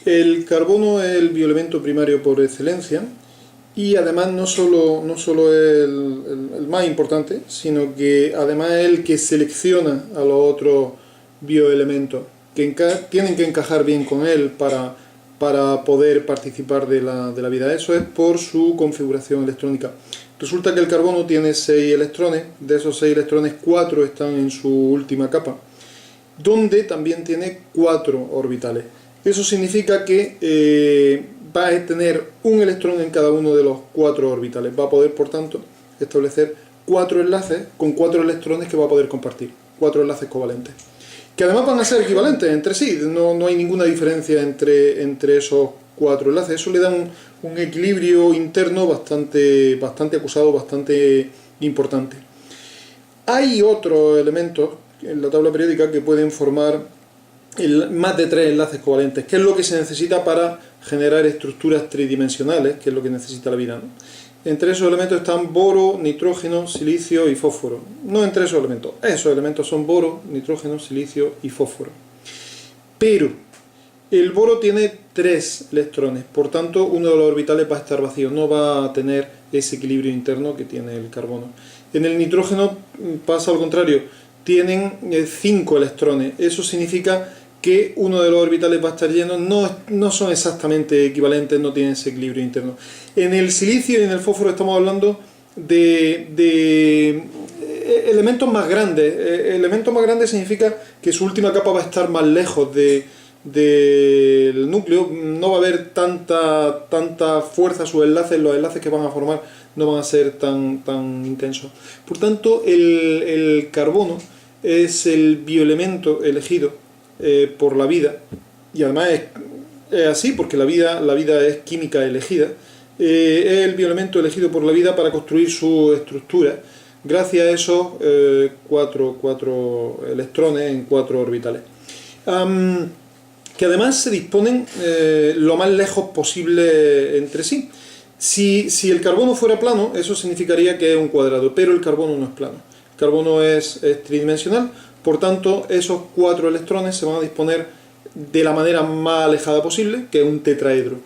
El carbono es el bioelemento primario por excelencia y además no solo es el más importante, sino que además es el que selecciona a los otros bioelementos que tienen que encajar bien con él para poder participar de la vida. Eso es por su configuración electrónica. Resulta que el carbono tiene 6 electrones, de esos 6 electrones 4 están en su última capa, donde también tiene 4 orbitales. Eso significa que va a tener un electrón en cada uno de los 4 orbitales. Va a poder, por tanto, establecer 4 enlaces con 4 electrones que va a poder compartir. 4 enlaces covalentes. Que además van a ser equivalentes entre sí. No hay ninguna diferencia entre esos 4 enlaces. Eso le da un equilibrio interno bastante acusado, bastante importante. Hay otros elementos en la tabla periódica que pueden formar más de 3 enlaces covalentes, que es lo que se necesita para generar estructuras tridimensionales, que es lo que necesita la vida, ¿no? Entre esos elementos están boro, nitrógeno, silicio y fósforo. No entre esos elementos son boro, nitrógeno, silicio y fósforo. Pero el boro tiene 3 electrones, por tanto uno de los orbitales va a estar vacío, no va a tener ese equilibrio interno que tiene el carbono. En el nitrógeno pasa al contrario, tienen 5 electrones, eso significa que uno de los orbitales va a estar lleno, no son exactamente equivalentes, no tienen ese equilibrio interno. En el silicio y en el fósforo estamos hablando de elementos más grandes. Elementos más grandes significa que su última capa va a estar más lejos del núcleo, no va a haber tanta fuerza a sus enlaces, los enlaces que van a formar no van a ser tan intensos. Por tanto, el carbono es el bioelemento elegido por la vida, y además es así porque la vida es química elegida, es el bioelemento elegido por la vida para construir su estructura gracias a esos 4 electrones en 4 orbitales, que además se disponen lo más lejos posible entre sí. Si el carbono fuera plano, eso significaría que es un cuadrado, pero el carbono no es plano. El carbono es tridimensional. Por tanto, esos 4 electrones se van a disponer de la manera más alejada posible, que es un tetraedro.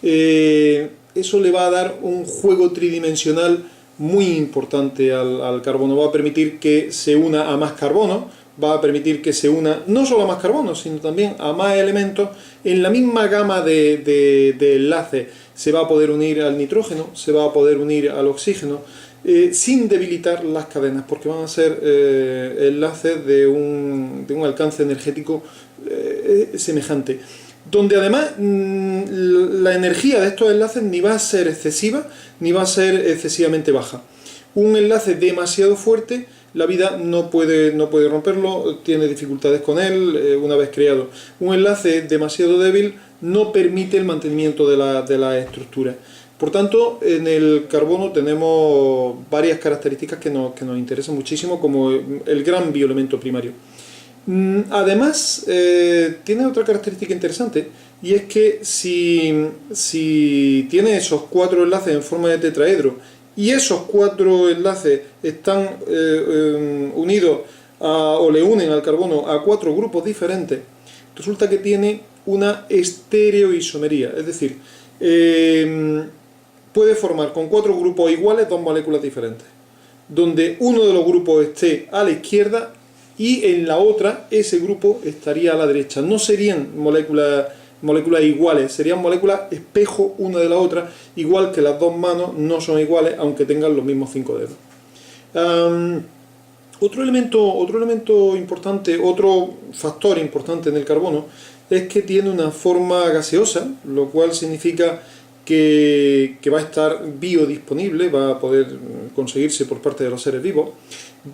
Eso le va a dar un juego tridimensional muy importante al carbono. Va a permitir que se una a más carbono, va a permitir que se una no solo a más carbono, sino también a más elementos en la misma gama de enlaces. Se va a poder unir al nitrógeno, se va a poder unir al oxígeno, sin debilitar las cadenas, porque van a ser enlaces de un alcance energético semejante, donde además la energía de estos enlaces ni va a ser excesiva ni va a ser excesivamente baja. Un enlace demasiado fuerte, la vida no puede romperlo, tiene dificultades con él una vez creado. Un enlace demasiado débil no permite el mantenimiento de la estructura. Por tanto, en el carbono tenemos varias características que nos interesan muchísimo como el gran bioelemento primario. Además, tiene otra característica interesante, y es que si tiene esos 4 enlaces en forma de tetraedro y esos 4 enlaces están unidos o le unen al carbono a 4 grupos diferentes, resulta que tiene una estereoisomería, es decir, puede formar con 4 grupos iguales 2 moléculas diferentes, donde uno de los grupos esté a la izquierda y en la otra ese grupo estaría a la derecha. No serían moléculas iguales, serían moléculas espejo una de la otra, igual que las 2 manos no son iguales aunque tengan los mismos 5 dedos. Otro elemento importante, otro factor importante en el carbono es que tiene una forma gaseosa, lo cual significa que va a estar biodisponible, va a poder conseguirse por parte de los seres vivos,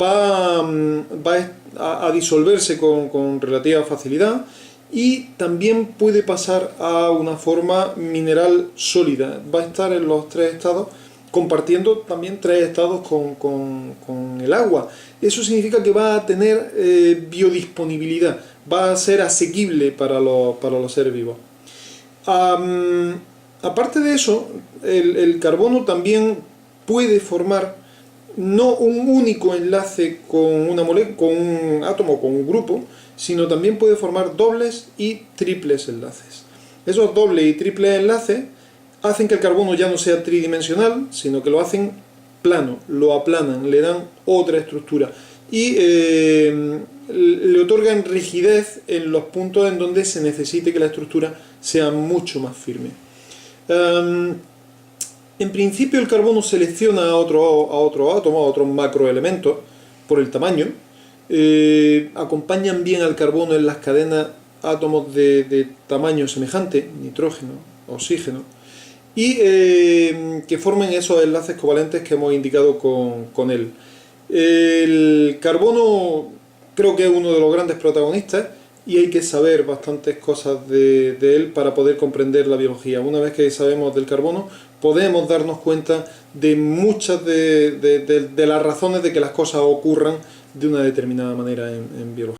va a disolverse con relativa facilidad y también puede pasar a una forma mineral sólida. Va a estar en los 3 estados, compartiendo también 3 estados con el agua. Eso significa que va a tener biodisponibilidad, va a ser asequible para los seres vivos. Aparte de eso, el carbono también puede formar no un único enlace con un átomo, con un grupo, sino también puede formar dobles y triples enlaces. Esos doble y triple enlaces hacen que el carbono ya no sea tridimensional, sino que lo hacen plano, lo aplanan, le dan otra estructura y le otorgan rigidez en los puntos en donde se necesite que la estructura sea mucho más firme. En principio el carbono selecciona a otro átomo, a otros macroelementos, por el tamaño. Acompañan bien al carbono en las cadenas átomos de tamaño semejante, nitrógeno, oxígeno, y que formen esos enlaces covalentes que hemos indicado con él. El carbono creo que es uno de los grandes protagonistas y hay que saber bastantes cosas de él para poder comprender la biología. Una vez que sabemos del carbono, podemos darnos cuenta de muchas de las razones de que las cosas ocurran de una determinada manera en biología.